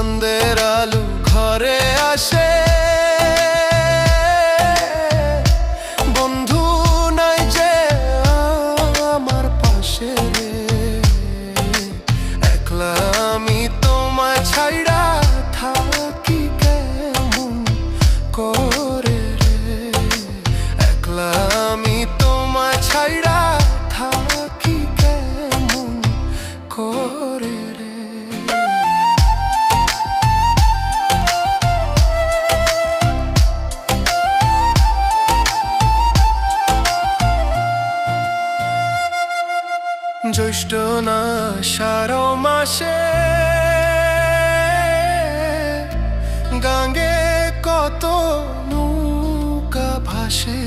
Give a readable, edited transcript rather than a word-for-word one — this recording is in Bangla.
চাঁদের আলো ঘরে আসে, বন্ধু নাই যে আমার পাশে রে, একলা আমি তোমায় ছাইড়া থাকি কেমন করে রে, একলা আমি তোমায় ছাইড়া থাকি কেমন করে রে। জ্যৈষ্ঠ না আষাঢ় মাসে গাঙ্গে কত নৌকা ভাসে,